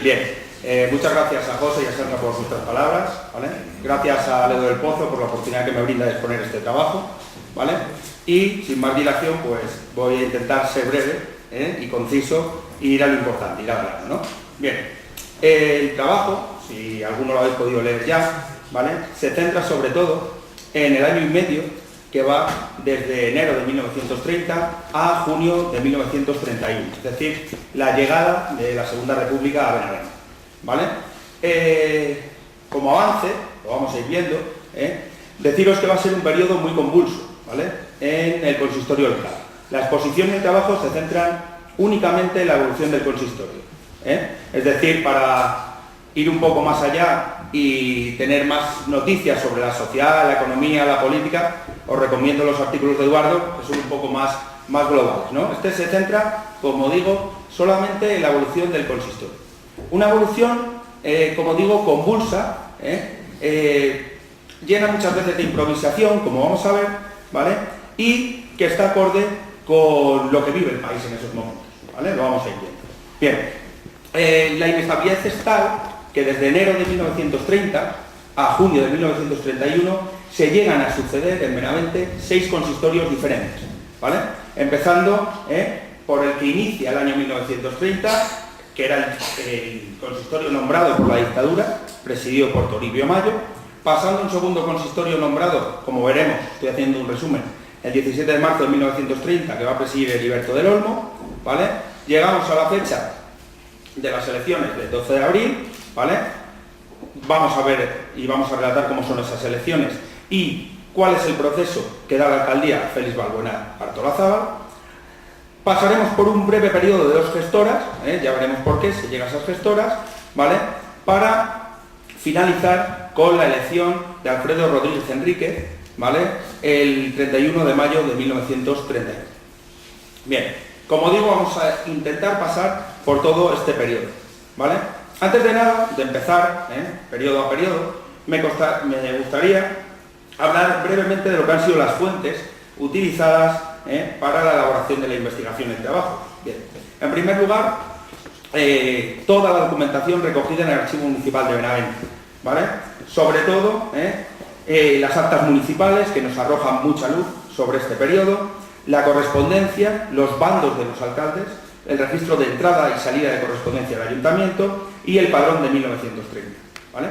Bien, muchas gracias a José y a Sergio por vuestras palabras, ¿vale? Gracias a Ledo del Pozo por la oportunidad que me brinda de exponer este trabajo, ¿vale? Y sin más dilación, pues voy a intentar ser breve y conciso y ir a lo importante, ir a grano, ¿no? Bien, el trabajo, si alguno lo habéis podido leer ya, ¿vale? Se centra sobre todo en el año y medio que va desde enero de 1930 a junio de 1931, es decir, la llegada de la Segunda República a Benavente, ¿vale? Como avance, lo vamos a ir viendo, deciros que va a ser un periodo muy convulso, ¿vale? En el consistorio local. La exposición y el trabajo se centran únicamente en la evolución del consistorio, es decir, para ir un poco más allá y tener más noticias sobre la sociedad, la economía, la política, os recomiendo los artículos de Eduardo, que son un poco más globales, ¿no? Este se centra, como digo, solamente en la evolución del consistorio. Una evolución, como digo, convulsa, llena muchas veces de improvisación, como vamos a ver, ¿vale? Y que está acorde con lo que vive el país en esos momentos, ¿vale? Lo vamos a ir viendo. Bien, la inestabilidad es tal que desde enero de 1930 a junio de 1931 se llegan a suceder en Benavente 6 consistorios diferentes, ¿vale? Empezando por el que inicia el año 1930, que era el consistorio nombrado por la dictadura, presidido por Toribio Mayo, pasando a un segundo consistorio nombrado, como veremos, estoy haciendo un resumen, el 17 de marzo de 1930, que va a presidir Heriberto del Olmo, ¿vale? Llegamos a la fecha de las elecciones del 12 de abril, ¿vale? Vamos a ver y vamos a relatar cómo son esas elecciones y cuál es el proceso que da la alcaldía Félix Balbuena Artolazábal. Pasaremos por un breve periodo de 2 gestoras, ya veremos por qué se llega a esas gestoras, ¿vale? Para finalizar con la elección de Alfredo Rodríguez Enríquez, ¿vale? El 31 de mayo de 1931. Bien, como digo, vamos a intentar pasar por todo este periodo, ¿vale? Antes de nada, de empezar, periodo a periodo, me gustaría hablar brevemente de lo que han sido las fuentes utilizadas para la elaboración de la investigación y el trabajo. Bien, en primer lugar, toda la documentación recogida en el Archivo Municipal de Benavente, ¿vale? Sobre todo, las actas municipales que nos arrojan mucha luz sobre este periodo, la correspondencia, los bandos de los alcaldes, el registro de entrada y salida de correspondencia del ayuntamiento y el padrón de 1930, ¿vale?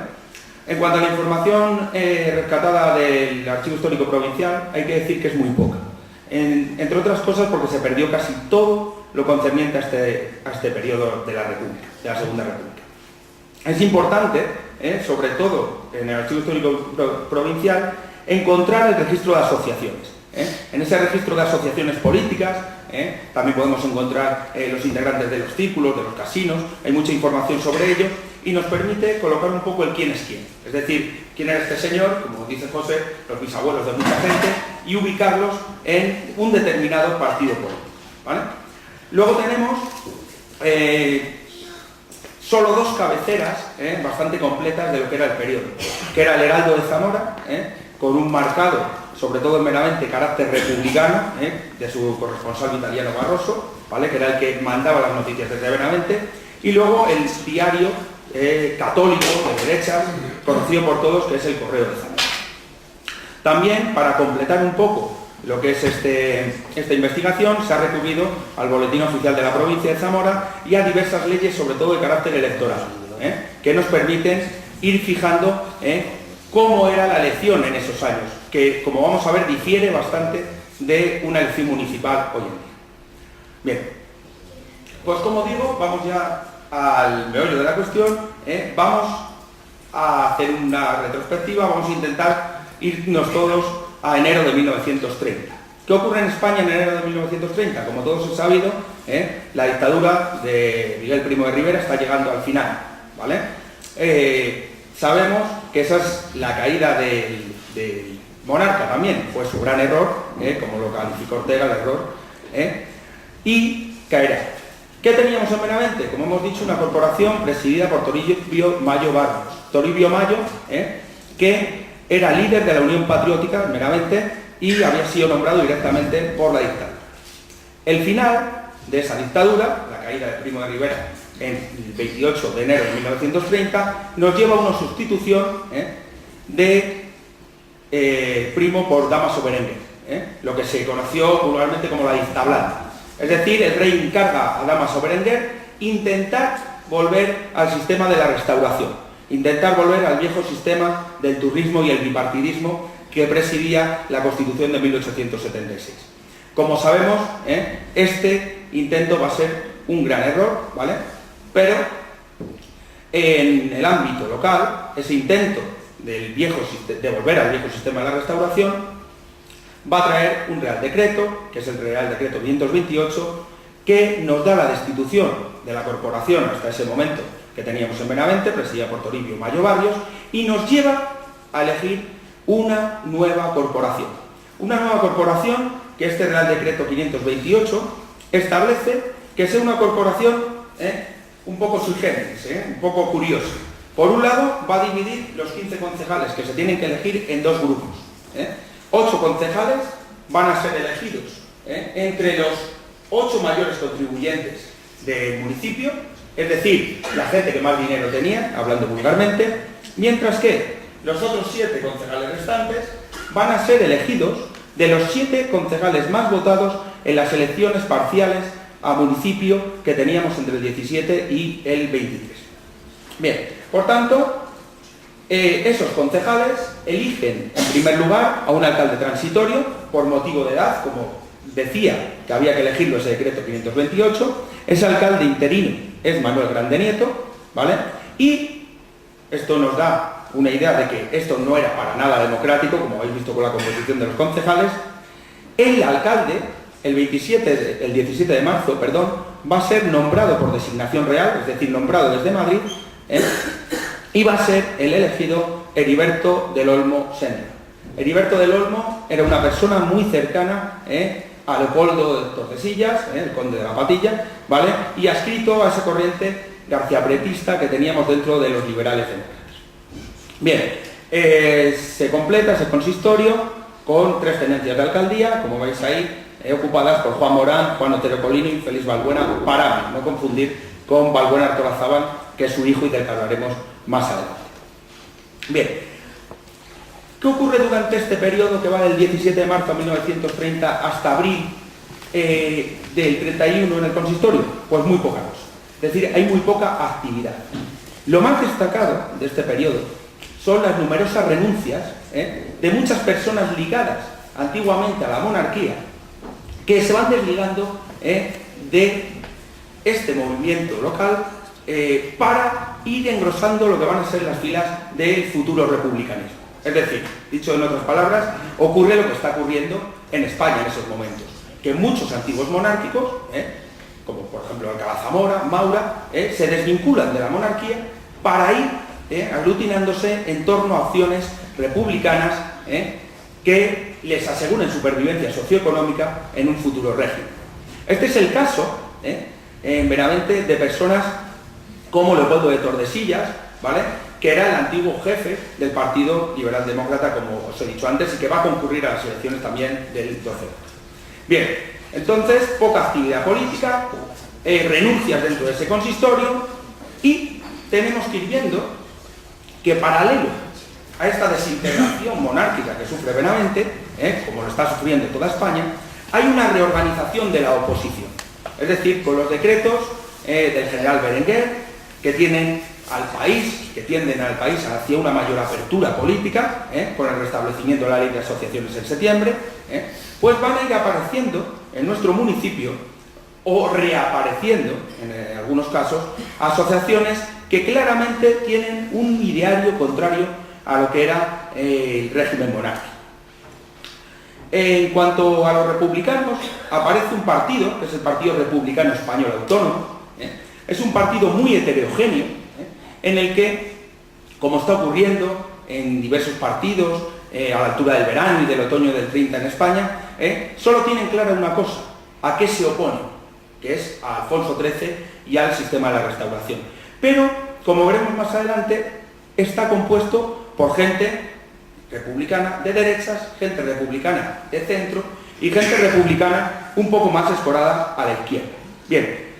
En cuanto a la información rescatada del Archivo Histórico Provincial, hay que decir que es muy poca, entre otras cosas porque se perdió casi todo lo concerniente a este periodo de la República, de la Segunda República. Es importante, sobre todo en el Archivo Histórico Provincial, encontrar el registro de asociaciones. En ese registro de asociaciones políticas también podemos encontrar los integrantes de los círculos, de los casinos, hay mucha información sobre ello y nos permite colocar un poco el quién es quién, es decir, quién era este señor, como dice José, los bisabuelos de mucha gente, y ubicarlos en un determinado partido político, ¿vale? Luego tenemos solo 2 cabeceras bastante completas de lo que era el periodo, que era el Heraldo de Zamora, con un marcado, sobre todo en Benavente, carácter republicano, de su corresponsal Vitaliano Barroso, ¿vale? Que era el que mandaba las noticias desde Benavente, y luego el diario católico de derechas, conocido por todos, que es el Correo de Zamora. También, para completar un poco lo que es esta investigación, se ha recurrido al Boletín Oficial de la Provincia de Zamora y a diversas leyes, sobre todo de carácter electoral, que nos permiten ir fijando cómo era la elección en esos años, que, como vamos a ver, difiere bastante de una elección municipal hoy en día. Bien, pues como digo, vamos ya al meollo de la cuestión, vamos a hacer una retrospectiva, vamos a intentar irnos todos a enero de 1930. ¿Qué ocurre en España en enero de 1930? Como todos han sabido, la dictadura de Miguel Primo de Rivera está llegando al final, ¿vale? Sabemos que esa es la caída del monarca también, fue su gran error, como lo calificó Ortega, el error, y caerá. ¿Qué teníamos en Benavente? Como hemos dicho, una corporación presidida por Toribio Mayo Barros. Toribio Mayo, que era líder de la Unión Patriótica en Benavente y había sido nombrado directamente por la dictadura. El final de esa dictadura, la caída de Primo de Rivera en el 28 de enero de 1930, nos lleva a una sustitución de Primo por Dámaso Berenguer, lo que se conoció vulgarmente como la dicta blanda. Es decir, el rey encarga a Dámaso Berenguer intentar volver al sistema de la Restauración, intentar volver al viejo sistema del turrismo y el bipartidismo que presidía la Constitución de 1876. Como sabemos, este intento va a ser un gran error, ¿vale? Pero en el ámbito local, ese intento de volver al viejo sistema de la Restauración va a traer un Real Decreto, que es el Real Decreto 528, que nos da la destitución de la corporación hasta ese momento que teníamos en Benavente, presidida por Toribio Mayo Barrios, y nos lleva a elegir una nueva corporación. Una nueva corporación que este Real Decreto 528 establece que sea una corporación un poco sui generis, un poco curiosa. Por un lado, va a dividir los 15 concejales que se tienen que elegir en dos grupos. 8 concejales van a ser elegidos entre los 8 mayores contribuyentes del municipio, es decir, la gente que más dinero tenía, hablando vulgarmente, mientras que los otros 7 concejales restantes van a ser elegidos de los 7 concejales más votados en las elecciones parciales a municipio que teníamos entre el 17 y el 23. Bien, por tanto, esos concejales eligen en primer lugar a un alcalde transitorio por motivo de edad, como decía que había que elegirlo ese decreto 528. Ese alcalde interino es Manuel Grande Nieto, ¿vale? Y esto nos da una idea de que esto no era para nada democrático, como habéis visto con la composición de los concejales. El alcalde, el 17 de marzo, va a ser nombrado por designación real, es decir, nombrado desde Madrid, y va a ser el elegido Heriberto del Olmo Sendra. Heriberto del Olmo era una persona muy cercana a Leopoldo de Tordesillas, el conde de la Patilla, ¿vale? Y adscrito a esa corriente garciapretista que teníamos dentro de los liberales demócratas. Bien, se completa ese consistorio con 3 tenencias de alcaldía, como veis ahí, ocupadas por Juan Morán, Juan Otero Colino y Félix Balbuena Parami, no confundir con Balbuena Artolazábal, que es su hijo y del que hablaremos más adelante. Bien, ¿qué ocurre durante este periodo que va del 17 de marzo a 1930 hasta abril del 31 en el consistorio? Pues muy poca cosa. Es decir, hay muy poca actividad. Lo más destacado de este periodo son las numerosas renuncias de muchas personas ligadas antiguamente a la monarquía, que se van desligando de este movimiento local para ir engrosando lo que van a ser las filas del futuro republicanismo. Es decir, dicho en otras palabras, ocurre lo que está ocurriendo en España en esos momentos, que muchos antiguos monárquicos, como por ejemplo Alcalá Zamora, Maura, se desvinculan de la monarquía para ir aglutinándose en torno a opciones republicanas que les aseguren supervivencia socioeconómica en un futuro régimen. Este es el caso en Benavente de personas como Leopoldo de Tordesillas, ¿vale?, que era el antiguo jefe del Partido Liberal Demócrata, como os he dicho antes, y que va a concurrir a las elecciones también del 12 de octubre. Bien, entonces, poca actividad política, renuncias dentro de ese consistorio, y tenemos que ir viendo que paralelo a esta desintegración monárquica que sufre Benavente, como lo está sufriendo toda España, hay una reorganización de la oposición. Es decir, con los decretos del general Berenguer, que tienden al país hacia una mayor apertura política, con el restablecimiento de la ley de asociaciones en septiembre, pues van a ir apareciendo en nuestro municipio, o reapareciendo, en algunos casos, asociaciones que claramente tienen un ideario contrario a lo que era el régimen monárquico. En cuanto a los republicanos, aparece un partido, que es el Partido Republicano Español Autónomo. Es un partido muy heterogéneo, en el que, como está ocurriendo en diversos partidos, a la altura del verano y del otoño del 30 en España, solo tienen clara una cosa: a qué se oponen, que es a Alfonso XIII y al sistema de la Restauración. Pero, como veremos más adelante, está compuesto por gente republicana de derechas, gente republicana de centro y gente republicana un poco más escorada a la izquierda. Bien,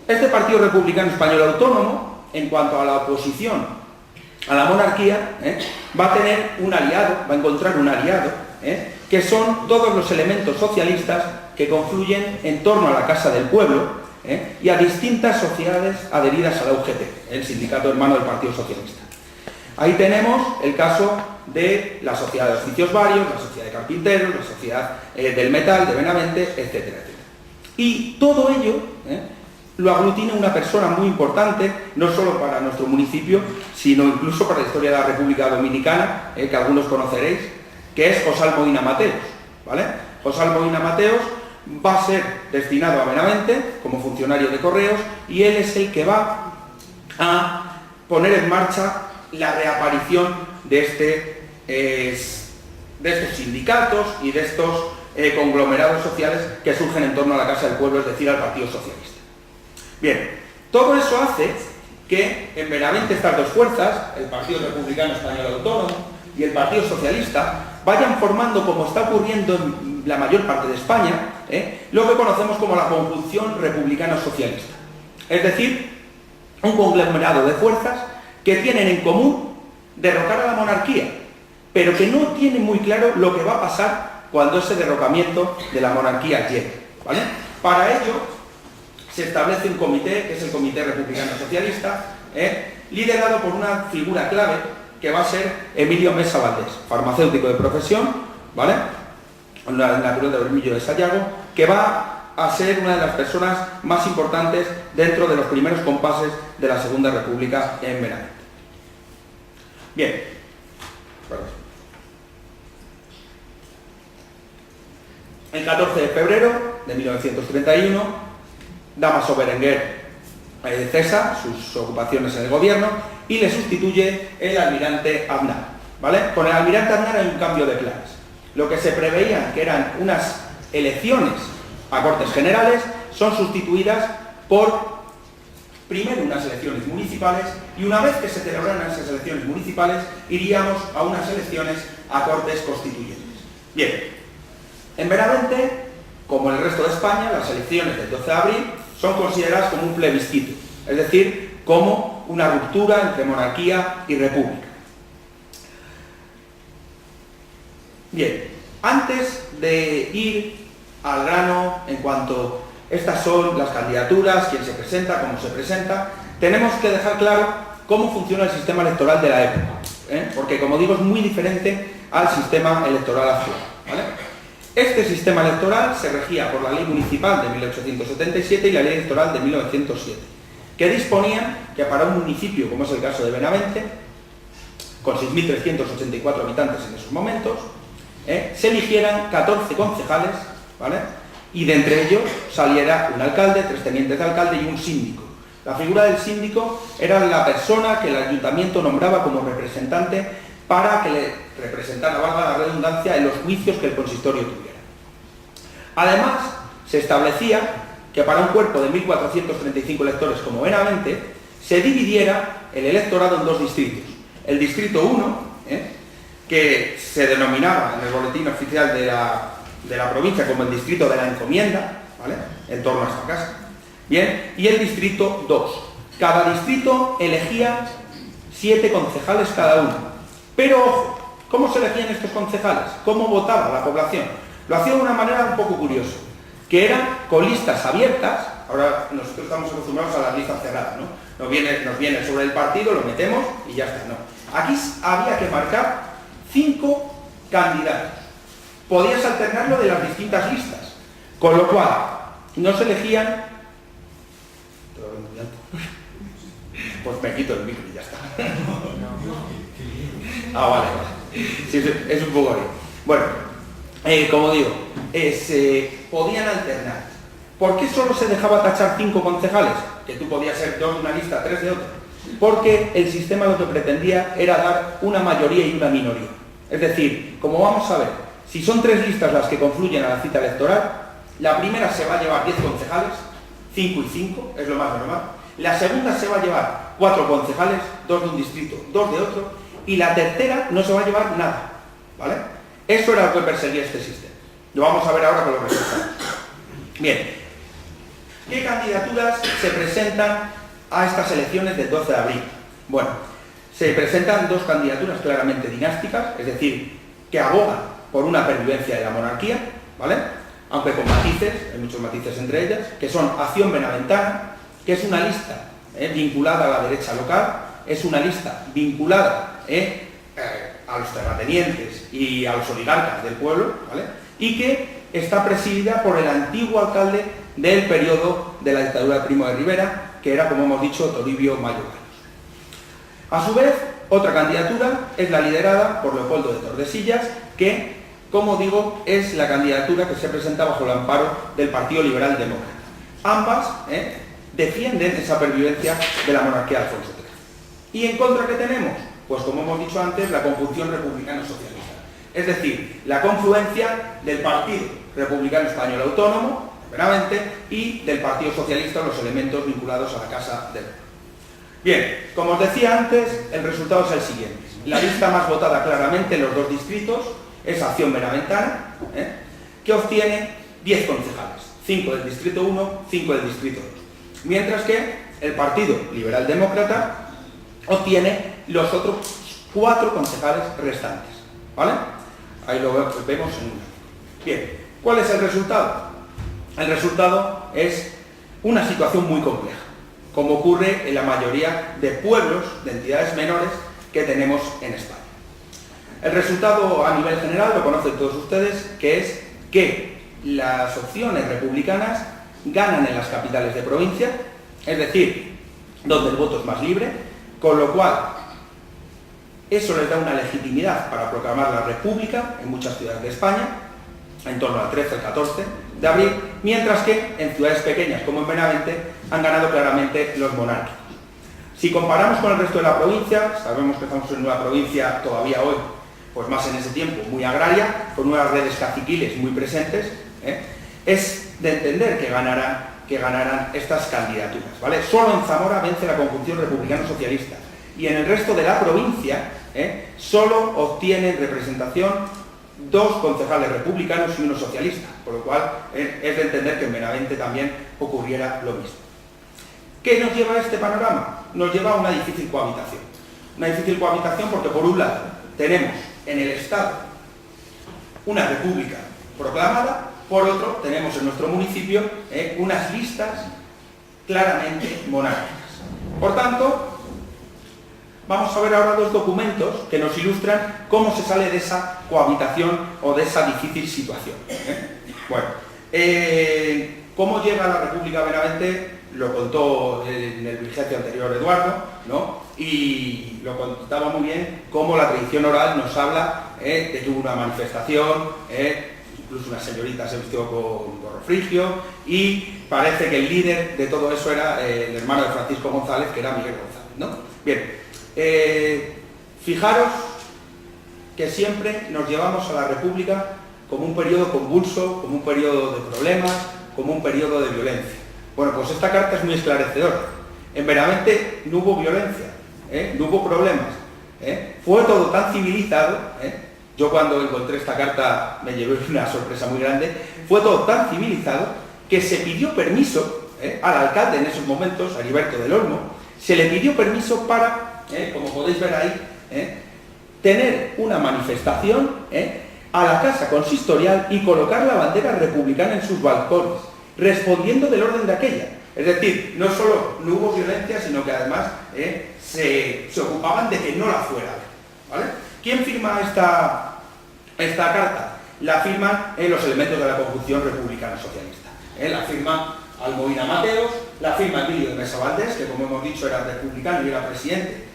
Este Partido Republicano Español Autónomo, en cuanto a la oposición a la monarquía, va a tener un aliado, va a encontrar un aliado, que son todos los elementos socialistas que confluyen en torno a la Casa del Pueblo y a distintas sociedades adheridas a la UGT, el sindicato hermano del Partido Socialista. Ahí tenemos el caso de la Sociedad de Oficios Varios, la Sociedad de Carpinteros, la Sociedad del Metal, de Benavente, etcétera, etcétera. Y todo ello lo aglutina una persona muy importante, no solo para nuestro municipio, sino incluso para la historia de la República Dominicana, que algunos conoceréis, que es José Almoina Mateos, ¿vale? José Almoina Mateos va a ser destinado a Benavente como funcionario de correos y él es el que va a poner en marcha la reaparición de estos sindicatos y de estos conglomerados sociales que surgen en torno a la Casa del Pueblo, es decir, al Partido Socialista. Bien, todo eso hace que en Benavente estas dos fuerzas, el Partido Republicano Español Autónomo y el Partido Socialista, vayan formando, como está ocurriendo en la mayor parte de España, lo que conocemos como la conjunción republicano-socialista. Es decir, un conglomerado de fuerzas que tienen en común derrocar a la monarquía, pero que no tienen muy claro lo que va a pasar cuando ese derrocamiento de la monarquía llegue, ¿vale? Para ello se establece un comité, que es el Comité Republicano Socialista, liderado por una figura clave que va a ser Emilio Mesa Valdés, farmacéutico de profesión, ¿vale? Natural de Bermillo de Sayago, que va a ser una de las personas más importantes dentro de los primeros compases de la Segunda República en Benavente. Bien. El 14 de febrero de 1931, Dámaso Berenguer cesa sus ocupaciones en el gobierno y le sustituye el almirante Aznar, ¿vale? Con el almirante Aznar hay un cambio de planes. Lo que se preveían que eran unas elecciones a Cortes Generales son sustituidas por primero unas elecciones municipales y una vez que se celebraran esas elecciones municipales iríamos a unas elecciones a Cortes Constituyentes. Bien, en Benavente, como en el resto de España, las elecciones del 12 de abril son consideradas como un plebiscito, es decir, como una ruptura entre monarquía y república. Bien, antes de ir al grano en cuanto estas son las candidaturas, quién se presenta, cómo se presenta, tenemos que dejar claro cómo funciona el sistema electoral de la época, porque como digo es muy diferente al sistema electoral actual, ¿vale? Este sistema electoral se regía por la Ley Municipal de 1877 y la Ley Electoral de 1907, que disponían que para un municipio, como es el caso de Benavente, con 6.384 habitantes en esos momentos, se eligieran 14 concejales, ¿vale? Y de entre ellos saliera un alcalde, 3 tenientes de alcalde y un síndico. La figura del síndico era la persona que el ayuntamiento nombraba como representante para que le representara, valga la redundancia, en los juicios que el consistorio tuviera. Además, se establecía que para un cuerpo de 1.435 electores como Benavente, se dividiera el electorado en dos distritos. El distrito 1, que se denominaba en el boletín oficial de la provincia como el distrito de la encomienda, ¿vale? En torno a esta casa. Bien, y el distrito 2. Cada distrito elegía 7 concejales cada uno. Pero, ojo, ¿cómo se elegían estos concejales? ¿Cómo votaba la población? Lo hacía de una manera un poco curiosa, que era con listas abiertas. Ahora nosotros estamos acostumbrados a las listas cerradas, ¿no? Nos viene sobre el partido, lo metemos y ya está, ¿no? Aquí había que marcar 5 candidatos. Podías alternarlo de las distintas listas, con lo cual no se elegían... Pues me quito el micro y ya está. Ah, vale. Sí, es un poco ahí. Bueno, como digo, se podían alternar. ¿Por qué solo se dejaba tachar 5 concejales? Que tú podías ser 2 de una lista, 3 de otra. Porque el sistema lo que pretendía era dar una mayoría y una minoría. Es decir, como vamos a ver, si son 3 listas las que confluyen a la cita electoral, la primera se va a llevar 10 concejales, 5 y 5, es lo más normal. La segunda se va a llevar 4 concejales, 2 de un distrito, 2 de otro, y la tercera no se va a llevar nada, ¿vale? Eso era lo que perseguía este sistema. Lo vamos a ver ahora con los resultados. Bien, ¿Qué candidaturas se presentan a estas elecciones del 12 de abril? Bueno, se presentan dos candidaturas claramente dinásticas, es decir, que abogan por una pervivencia de la monarquía, ¿vale? Aunque con matices, hay muchos matices entre ellas, que son Acción Benaventana, que es una lista vinculada a la derecha local, es una lista vinculada a los terratenientes y a los oligarcas del pueblo, ¿vale? Y que está presidida por el antiguo alcalde del periodo de la dictadura de Primo de Rivera, que era, como hemos dicho, Toribio Mayo Galos. A su vez, otra candidatura es la liderada por Leopoldo de Tordesillas, que, como digo, es la candidatura que se presenta bajo el amparo del Partido Liberal Demócrata. Ambas defienden esa pervivencia de la monarquía de Alfonso XIII. ¿Y en contra qué tenemos? Pues, como hemos dicho antes, la conjunción republicano-socialista. Es decir, la confluencia del Partido Republicano Español Autónomo, Benavente, y del Partido Socialista, los elementos vinculados a la Casa del Rey. Bien, como os decía antes, el resultado es el siguiente. La lista más votada claramente en los dos distritos es Acción Benaventana, que obtiene 10 concejales, 5 del distrito 1, 5 del distrito 2. Mientras que el Partido Liberal Demócrata obtiene los otros 4 concejales restantes, ¿vale? Ahí lo vemos en un... Bien, ¿cuál es el resultado? El resultado es una situación muy compleja, como ocurre en la mayoría de pueblos, de entidades menores que tenemos en España. El resultado a nivel general lo conocen todos ustedes, que es que las opciones republicanas ganan en las capitales de provincia, es decir, donde el voto es más libre, con lo cual eso les da una legitimidad para proclamar la República en muchas ciudades de España, en torno al 13 al 14 de abril, mientras que en ciudades pequeñas como en Benavente han ganado claramente los monárquicos. Si comparamos con el resto de la provincia, sabemos que estamos en una provincia todavía hoy, pues más en ese tiempo, muy agraria, con unas redes caciquiles muy presentes, es de entender que ganarán estas candidaturas, ¿vale? Solo en Zamora vence la conjunción republicano-socialista y en el resto de la provincia solo obtienen representación 2 concejales republicanos y 1 socialista, por lo cual es de entender que en Benavente también ocurriera lo mismo. ¿Qué nos lleva a este panorama? Nos lleva a una difícil cohabitación. Una difícil cohabitación porque, por un lado, tenemos en el Estado una república proclamada, por otro, tenemos en nuestro municipio unas listas claramente monárquicas. Por tanto, vamos a ver ahora 2 documentos que nos ilustran cómo se sale de esa cohabitación o de esa difícil situación. Bueno, cómo llega a la República Benavente lo contó en el vigecio anterior Eduardo, ¿no? Y lo contaba muy bien cómo la tradición oral nos habla de que hubo una manifestación, incluso una señorita se vistió con gorro frigio y parece que el líder de todo eso era el hermano de Francisco González, que era Miguel González, ¿no? Bien. Fijaros que siempre nos llevamos a la República como un periodo convulso, como un periodo de problemas, como un periodo de violencia. Bueno, pues esta carta es muy esclarecedora. En Benavente no hubo violencia, no hubo problemas. Fue todo tan civilizado, yo cuando encontré esta carta me llevé una sorpresa muy grande, fue todo tan civilizado que se pidió permiso al alcalde en esos momentos, a Heriberto del Olmo, se le pidió permiso para, como podéis ver ahí, tener una manifestación a la casa consistorial y colocar la bandera republicana en sus balcones, respondiendo del orden de aquella. Es decir, no solo no hubo violencia, sino que además se ocupaban de que no la fuera. ¿Vale? ¿Quién firma esta carta? La firman los elementos de la conjunción republicana-socialista. La firma Almoina Mateos, la firma Emilio de Mesa Valdés, que como hemos dicho era republicano y era presidente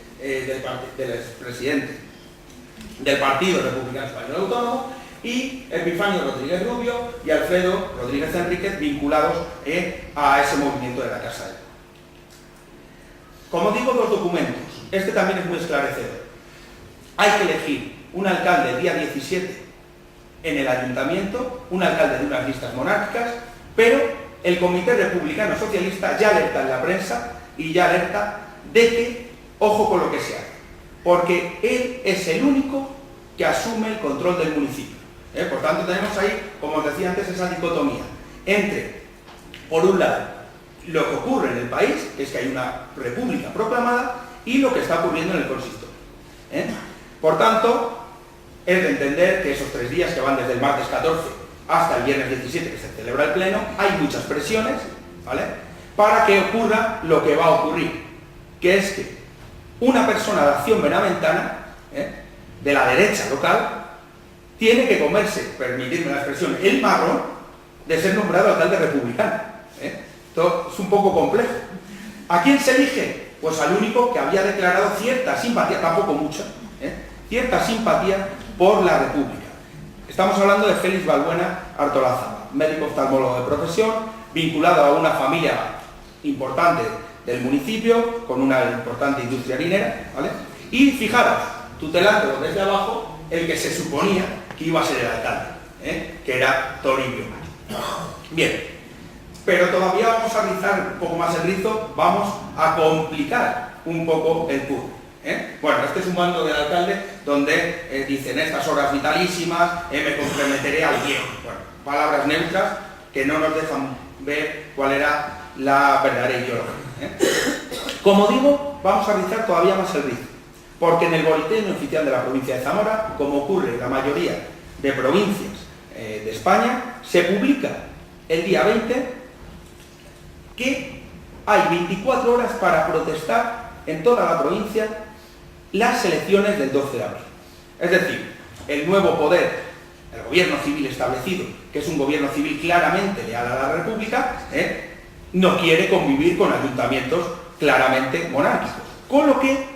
del Partido Republicano Español Autónomo, y Epifanio Rodríguez Rubio y Alfredo Rodríguez Enríquez, vinculados a ese movimiento de la Casa de Paz. Como digo, 2 documentos. Este también es muy esclarecedor. Hay que elegir un alcalde el día 17 en el ayuntamiento, un alcalde de unas listas monárquicas, pero el Comité Republicano Socialista ya alerta en la prensa y ya alerta de que, ojo con lo que se hace, porque él es el único que asume el control del municipio. Por tanto, tenemos ahí, como os decía antes, esa dicotomía entre, por un lado, lo que ocurre en el país es que hay una república proclamada y lo que está ocurriendo en el consistorio. Por tanto, es de entender que esos 3 días que van desde el martes 14 hasta el viernes 17, que se celebra el pleno, hay muchas presiones, ¿vale?, para que ocurra lo que va a ocurrir, que es que una persona de Acción Benaventana, de la derecha local, tiene que comerse, permitidme la expresión, el marrón de ser nombrado alcalde republicano. Esto es un poco complejo. ¿A quién se elige? Pues al único que había declarado cierta simpatía, tampoco mucha, cierta simpatía por la República. Estamos hablando de Félix Balbuena Artolazabal, médico oftalmólogo de profesión, vinculado a una familia importante del municipio, con una importante industria harinera, ¿vale? Y fijaros, tutelando desde abajo el que se suponía que iba a ser el alcalde, que era Toribio Mayo. Bien, pero todavía vamos a rizar un poco más el rizo, vamos a complicar un poco el puzzle. Bueno, este es un bando del alcalde donde dice: en estas horas vitalísimas me comprometeré al bien. Bueno, palabras neutras que no nos dejan ver cuál era la verdadera ideología. Como digo, vamos a rizar todavía más el rizo, porque en el boletín oficial de la provincia de Zamora, como ocurre en la mayoría de provincias de España, se publica el día 20 que hay 24 horas para protestar en toda la provincia las elecciones del 12 de abril. Es decir, el nuevo poder, el gobierno civil establecido, que es un gobierno civil claramente leal a la República, no quiere convivir con ayuntamientos claramente monárquicos. Con lo que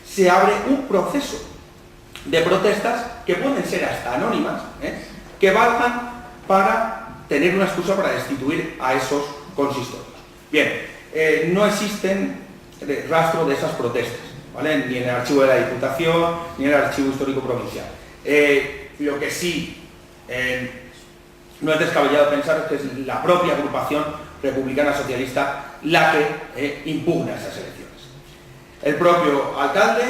se abre un proceso de protestas que pueden ser hasta anónimas, que valgan para tener una excusa para destituir a esos consistorios. Bien, no existen rastro de esas protestas, ¿vale?, ni en el archivo de la Diputación, ni en el archivo histórico provincial. Lo que sí no es descabellado pensar es que es la propia agrupación republicana socialista la que impugna esas elecciones. El propio alcalde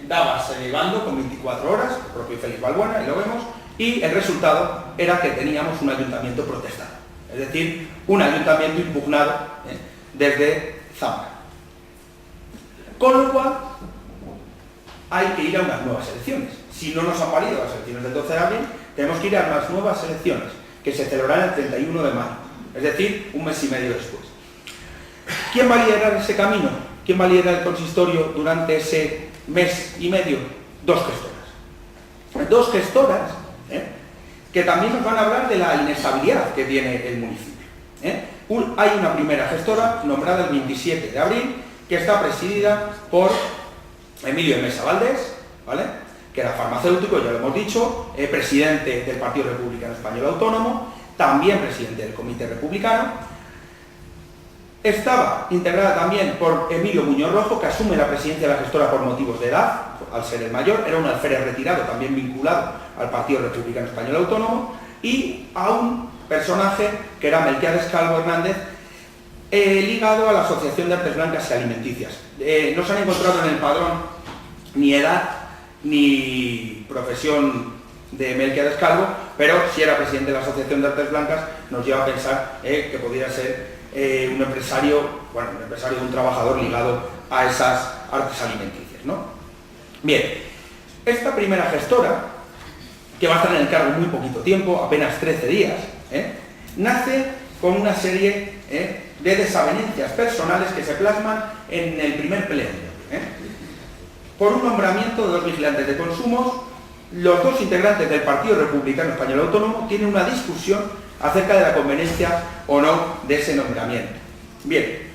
daba ese bando con 24 horas, el propio Félix Balbuena, y lo vemos, y el resultado era que teníamos un ayuntamiento protestado, es decir, un ayuntamiento impugnado desde Zamora. Con lo cual, hay que ir a unas nuevas elecciones. Si no nos han valido las elecciones del 12 de abril, tenemos que ir a unas nuevas elecciones, que se celebrarán el 31 de mayo, es decir, un mes y medio después. ¿Quién va a liderar ese camino? ¿Quién va a liderar el consistorio durante ese mes y medio? 2 gestoras. 2 gestoras que también nos van a hablar de la inestabilidad que tiene el municipio. Hay una primera gestora nombrada el 27 de abril, que está presidida por Emilio Mesa Valdés, ¿vale?, que era farmacéutico, ya lo hemos dicho, presidente del Partido Republicano Español Autónomo, también presidente del Comité Republicano. Estaba integrada también por Emilio Muñoz Rojo, que asume la presidencia de la gestora por motivos de edad, al ser el mayor, era un alférez retirado, también vinculado al Partido Republicano Español Autónomo, y a un personaje que era Melquiades Calvo Hernández, ligado a la Asociación de Artes Blancas y Alimenticias. No se han encontrado en el padrón ni edad ni profesión de Melquiades Calvo, pero si era presidente de la Asociación de Artes Blancas, nos lleva a pensar que podría ser un empresario, bueno, un empresario de un trabajador ligado a esas artes alimenticias, ¿no? Bien, esta primera gestora, que va a estar en el cargo muy poquito tiempo, apenas 13 días, nace con una serie de desavenencias personales que se plasman en el primer pleno. Por un nombramiento de 2 vigilantes de consumos, los 2 integrantes del Partido Republicano Español Autónomo tienen una discusión acerca de la conveniencia o no de ese nombramiento. Bien,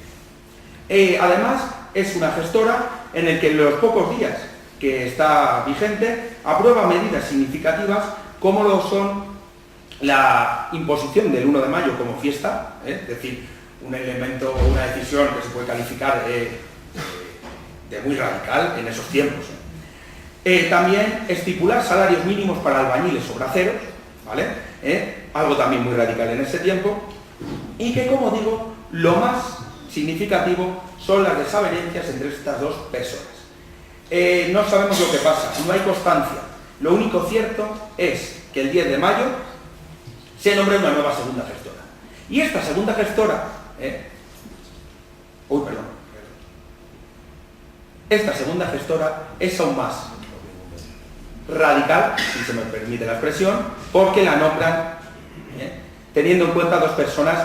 además es una gestora en el que en los pocos días que está vigente aprueba medidas significativas como lo son la imposición del 1 de mayo como fiesta, es decir, un elemento o una decisión que se puede calificar de muy radical en esos tiempos. También estipular salarios mínimos para albañiles o braceros, ¿vale? Algo también muy radical en ese tiempo, y que, como digo, lo más significativo son las desavenencias entre estas 2 personas. No sabemos lo que pasa, no hay constancia. Lo único cierto es que el 10 de mayo se nombra una nueva segunda gestora. Y esta segunda gestora Uy, perdón. Esta segunda gestora es aún más radical, si se me permite la expresión, porque la nombran teniendo en cuenta dos personas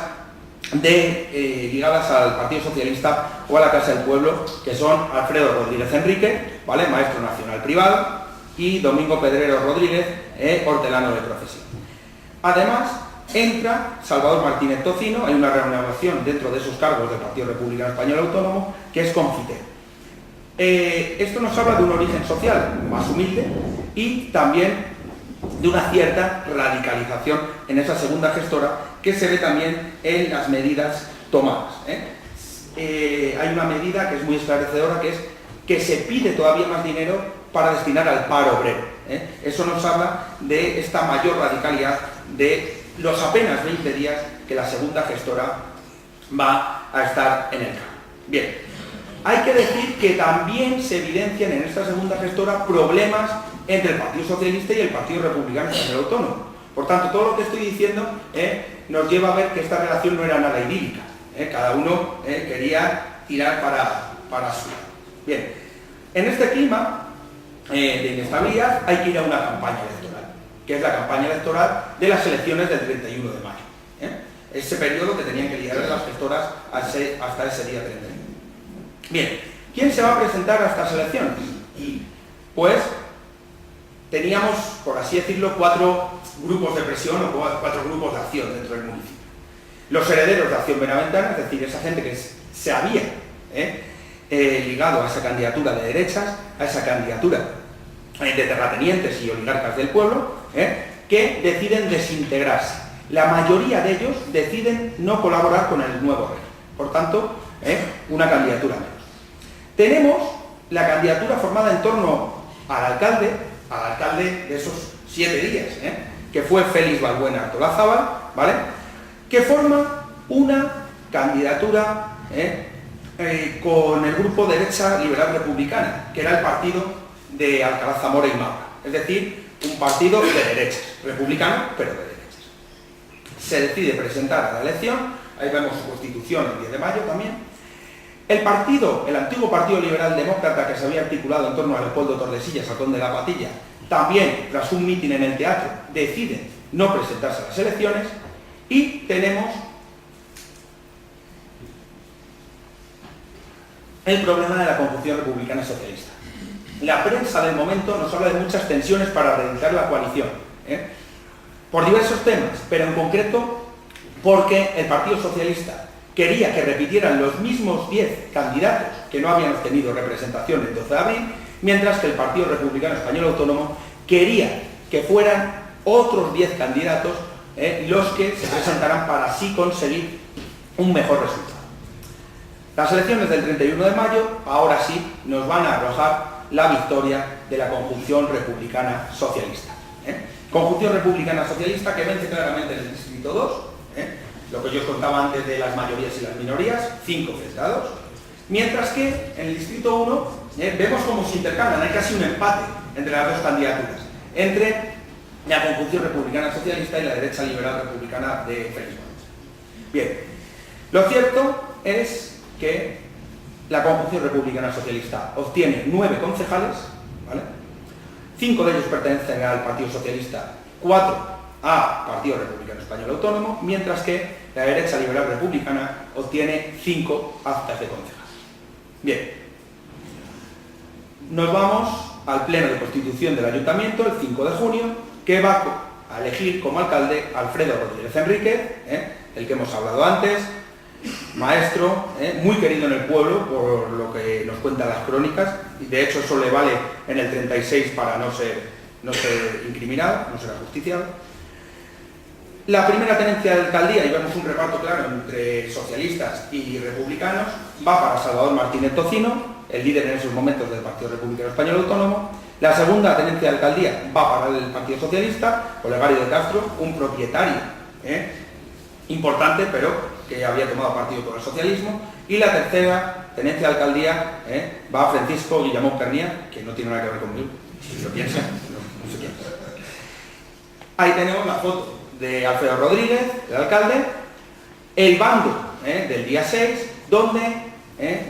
ligadas al Partido Socialista o a la Casa del Pueblo, que son Alfredo Rodríguez Enrique, ¿vale?, maestro nacional privado, y Domingo Pedrero Rodríguez, hortelano de profesión. Además, entra Salvador Martínez Tocino, hay una renovación dentro de esos cargos del Partido Republicano Español Autónomo, que es confitero. Esto nos habla de un origen social más humilde y también de una cierta radicalización en esa segunda gestora, que se ve también en las medidas tomadas. Hay una medida que es muy esclarecedora, que es que se pide todavía más dinero para destinar al paro obrero. Eso nos habla de esta mayor radicalidad de los apenas 20 días que la segunda gestora va a estar en el cargo. Bien, hay que decir que también se evidencian en esta segunda gestora problemas entre el Partido Socialista y el Partido Republicano Español Autónomo. Por tanto, todo lo que estoy diciendo nos lleva a ver que esta relación no era nada idílica. Cada uno quería tirar para su lado. Bien, en este clima de inestabilidad hay que ir a una campaña electoral, que es la campaña electoral de las elecciones del 31 de mayo. Ese periodo que tenían que liderar las gestoras hasta ese día 31. Bien, ¿quién se va a presentar a estas elecciones? Pues teníamos, por así decirlo, 4 grupos de presión o 4 grupos de acción dentro del municipio. Los herederos de Acción Benaventana, es decir, esa gente que se había ligado a esa candidatura de derechas, a esa candidatura de terratenientes y oligarcas del pueblo, que deciden desintegrarse. La mayoría de ellos deciden no colaborar con el nuevo rey. Por tanto, una candidatura menos. Tenemos la candidatura formada en torno al alcalde de esos 7 días, que fue Félix Balbuena Artolazábal, ¿vale?, que forma una candidatura con el grupo Derecha Liberal Republicana, que era el partido de Alcalá Zamora y Maura, es decir, un partido de derechas, republicano, pero de derechas. Se decide presentar a la elección, ahí vemos su constitución el 10 de mayo también. El antiguo Partido Liberal Demócrata, que se había articulado en torno a Leopoldo Tordesillas, al conde de la Patilla, también, tras un mitin en el teatro, decide no presentarse a las elecciones. Y tenemos el problema de la conjunción republicana socialista. La prensa del momento nos habla de muchas tensiones para reeditar la coalición, por diversos temas, pero en concreto porque el Partido Socialista quería que repitieran los mismos 10 candidatos que no habían obtenido representación el 12 de abril, mientras que el Partido Republicano Español Autónomo quería que fueran otros 10 candidatos los que se presentaran para así conseguir un mejor resultado. Las elecciones del 31 de mayo, ahora sí, nos van a arrojar la victoria de la conjunción republicana socialista. Conjunción republicana socialista que vence claramente en el distrito 2, lo que yo os contaba antes de las mayorías y las minorías, 5 frente a 2, mientras que en el distrito 1 vemos cómo se intercambian, hay casi un empate entre las dos candidaturas, entre la conjunción republicana socialista y la derecha liberal republicana de Félix Balbuena. Bien, lo cierto es que la conjunción republicana socialista obtiene 9 concejales, ¿vale? 5 de ellos pertenecen al Partido Socialista, 4 a Partido Republicano Español Autónomo, mientras que la derecha liberal republicana obtiene 5 actas de concejales. Bien, nos vamos al pleno de constitución del Ayuntamiento el 5 de junio, que va a elegir como alcalde Alfredo Rodríguez Enrique, el que hemos hablado antes, maestro, muy querido en el pueblo, por lo que nos cuentan las crónicas, y de hecho eso le vale en el 36 para no ser incriminado, no ser ajusticiado. La primera tenencia de alcaldía, y vemos un reparto claro entre socialistas y republicanos, va para Salvador Martínez Tocino, el líder en esos momentos del Partido Republicano Español Autónomo. La segunda tenencia de alcaldía va para el Partido Socialista, Olegario de Castro, un propietario importante, pero que había tomado partido por el socialismo. Y la tercera tenencia de alcaldía va a Francisco Guillamón Pernia, que no tiene nada que ver conmigo, si lo piensan, no sé quién. Ahí tenemos la foto de Alfredo Rodríguez, el alcalde, el bando del día 6, donde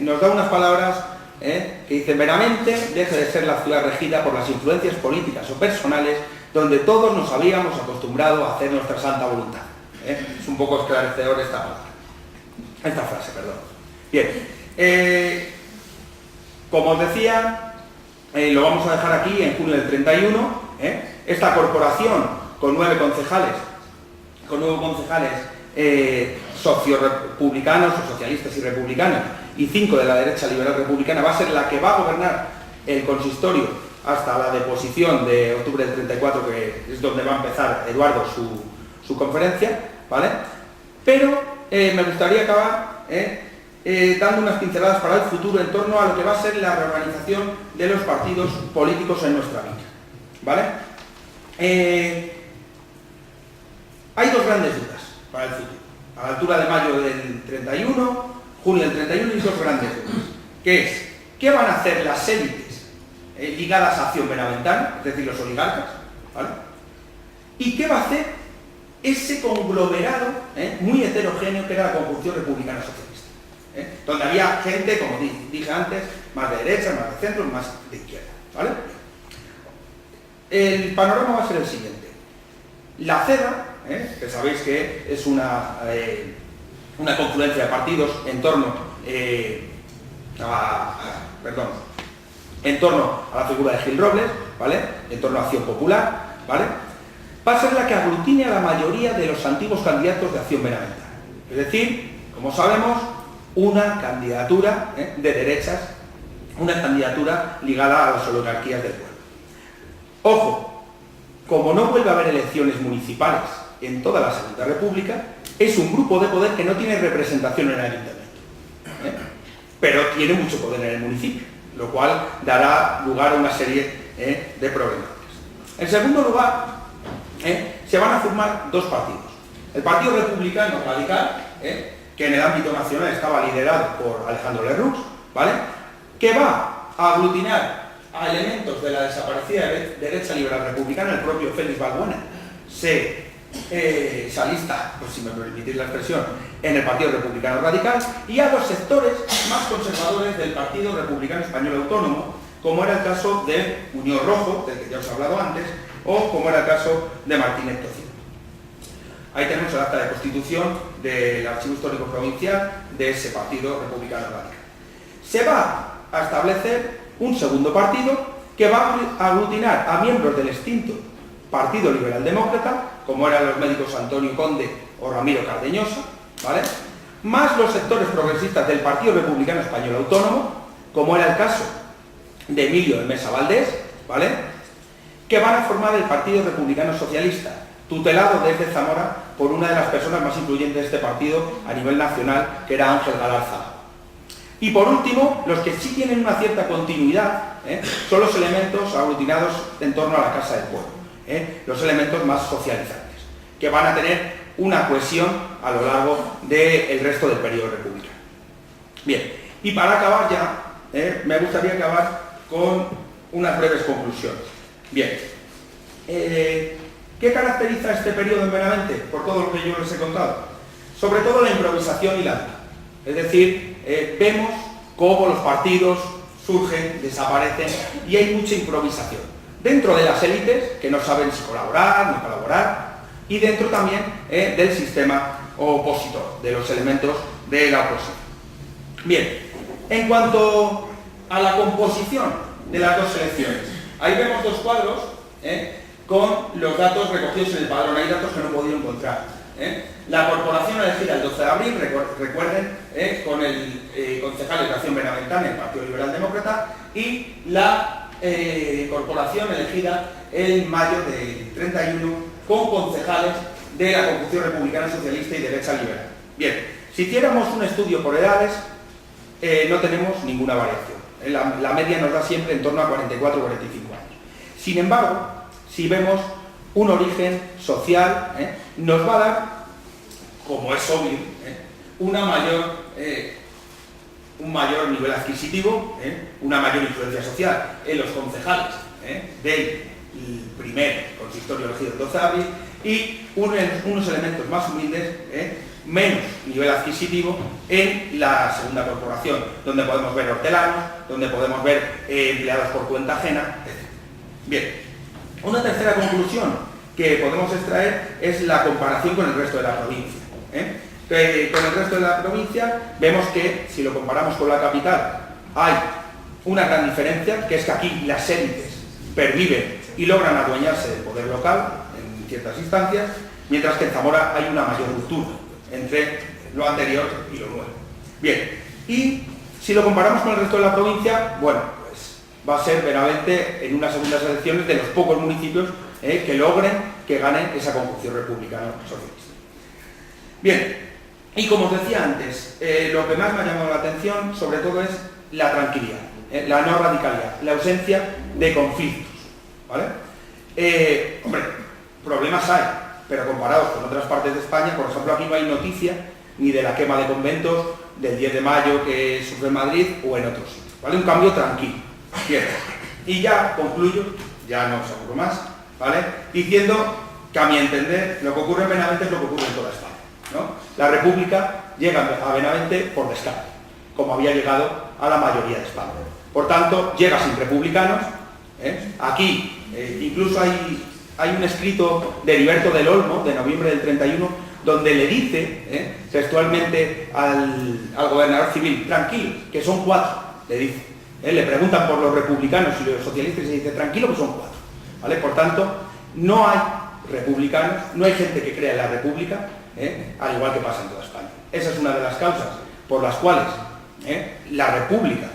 nos da unas palabras que dicen: Benavente deje de ser la ciudad regida por las influencias políticas o personales, donde todos nos habíamos acostumbrado a hacer nuestra santa voluntad. Es un poco esclarecedor esta frase, perdón. Bien, como os decía, lo vamos a dejar aquí en junio del 31. Esta corporación con 9 concejales, sociorepublicanos o socialistas y republicanos, y 5 de la derecha liberal republicana, va a ser la que va a gobernar el consistorio hasta la deposición de octubre del 34, que es donde va a empezar Eduardo su conferencia, ¿vale? Pero me gustaría acabar dando unas pinceladas para el futuro en torno a lo que va a ser la reorganización de los partidos políticos en nuestra villa, ¿vale? Hay 2 grandes dudas para el futuro. A la altura de mayo del 31, junio del 31, y 2 grandes dudas. Que es: ¿qué van a hacer las élites ligadas a Acción Benaventana, es decir, los oligarcas, ¿vale? ¿Y qué va a hacer ese conglomerado muy heterogéneo que era la conjunción republicana socialista? Donde había gente, como dije antes, más de derecha, más de centro, más de izquierda, ¿vale? El panorama va a ser el siguiente. La CEDA, que sabéis que es una confluencia de partidos en torno a la figura de Gil Robles, ¿vale? En torno a Acción Popular, ¿vale? Va a ser la que aglutine a la mayoría de los antiguos candidatos de Acción Benaventana. Es decir, como sabemos, una candidatura de derechas, una candidatura ligada a las oligarquías del pueblo. Ojo, como no vuelve a haber elecciones municipales en toda la Segunda República, es un grupo de poder que no tiene representación en el ayuntamiento, pero tiene mucho poder en el municipio, lo cual dará lugar a una serie de problemas. En segundo lugar, se van a formar 2 partidos. El Partido Republicano Radical, que en el ámbito nacional estaba liderado por Alejandro Lerroux, ¿vale? Que va a aglutinar a elementos de la desaparecida derecha liberal republicana. El propio Félix Balbuena se alista, pues si me permitís la expresión, en el Partido Republicano Radical, y a los sectores más conservadores del Partido Republicano Español Autónomo, como era el caso de Unión Rojo, del que ya os he hablado antes, o como era el caso de Martínez Tocino. Ahí tenemos el acta de constitución del Archivo Histórico Provincial de ese Partido Republicano Radical. Se va a establecer un segundo partido que va a aglutinar a miembros del extinto Partido Liberal Demócrata, como eran los médicos Antonio Conde o Ramiro Cardeñosa, ¿vale? Más los sectores progresistas del Partido Republicano Español Autónomo, como era el caso de Emilio de Mesa Valdés, ¿vale? Que van a formar el Partido Republicano Socialista, tutelado desde Zamora por una de las personas más influyentes de este partido a nivel nacional, que era Ángel Galarza. Y por último, los que sí tienen una cierta continuidad son los elementos aglutinados en torno a la Casa del Pueblo, los elementos más socializantes, que van a tener una cohesión a lo largo del resto del periodo republicano. Bien, y para acabar ya, me gustaría acabar con unas breves conclusiones. Bien, ¿qué caracteriza este periodo en Benavente? Por todo lo que yo les he contado. Sobre todo la improvisación y la duda. Es decir, vemos cómo los partidos surgen, desaparecen y hay mucha improvisación. Dentro de las élites, que no saben si colaborar, no colaborar, y dentro también del sistema opositor, de los elementos de la oposición. Bien, en cuanto a la composición de las 2 elecciones, ahí vemos 2 cuadros con los datos recogidos en el padrón. Hay datos que no he podido encontrar. La corporación elegida el 12 de abril, recuerden, con el concejal de Acción Benaventana, el Partido Liberal Demócrata, y la corporación elegida en mayo del 31 con concejales de la Conjunción Republicana Socialista y Derecha Liberal. Bien, si hiciéramos un estudio por edades, no tenemos ninguna variación. La media nos da siempre en torno a 44 o 45 años. Sin embargo, si vemos un origen social, nos va a dar, como es obvio, un mayor nivel adquisitivo, una mayor influencia social en los concejales del primer consistorio elegido el 12 de abril, y unos elementos más humildes, menos nivel adquisitivo, en la segunda corporación, donde podemos ver hortelanos, donde podemos ver empleados por cuenta ajena, etc. Bien, una tercera conclusión que podemos extraer es la comparación con el resto de la provincia. Con el resto de la provincia vemos que, si lo comparamos con la capital, hay una gran diferencia, que es que aquí las élites perviven y logran adueñarse del poder local en ciertas instancias, mientras que en Zamora hay una mayor ruptura entre lo anterior y lo nuevo. Bien, y si lo comparamos con el resto de la provincia, bueno, pues va a ser Benavente en unas segundas elecciones de los pocos municipios que logren que ganen esa conjunción republicano-socialista. Bien, y como os decía antes, lo que más me ha llamado la atención sobre todo es la tranquilidad, la no radicalidad, la ausencia de conflictos, ¿vale? Hombre, problemas hay, pero comparados con otras partes de España, por ejemplo, aquí no hay noticia ni de la quema de conventos del 10 de mayo que sufre en Madrid o en otros sitios, ¿vale? Un cambio tranquilo. Bien, y ya concluyo, ya no os aburro más, ¿vale? Diciendo que a mi entender lo que ocurre en Benavente es lo que ocurre en toda España, ¿no? La República llega a Benavente por descarte, como había llegado a la mayoría de España. Por tanto, llega sin republicanos. Aquí incluso hay un escrito de Heriberto del Olmo, de noviembre del 31, donde le dice textualmente al gobernador civil, tranquilo, que son 4, le dice. Le preguntan por los republicanos y los socialistas y se dice, tranquilo, que son 4. ¿Vale? Por tanto, no hay republicanos, no hay gente que crea en la República, al igual que pasa en toda España. Esa es una de las causas por las cuales la República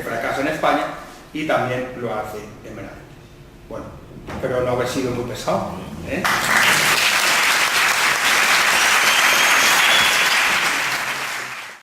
fracasa en España y también lo hace en Benavente. Bueno, espero no haber sido muy pesado.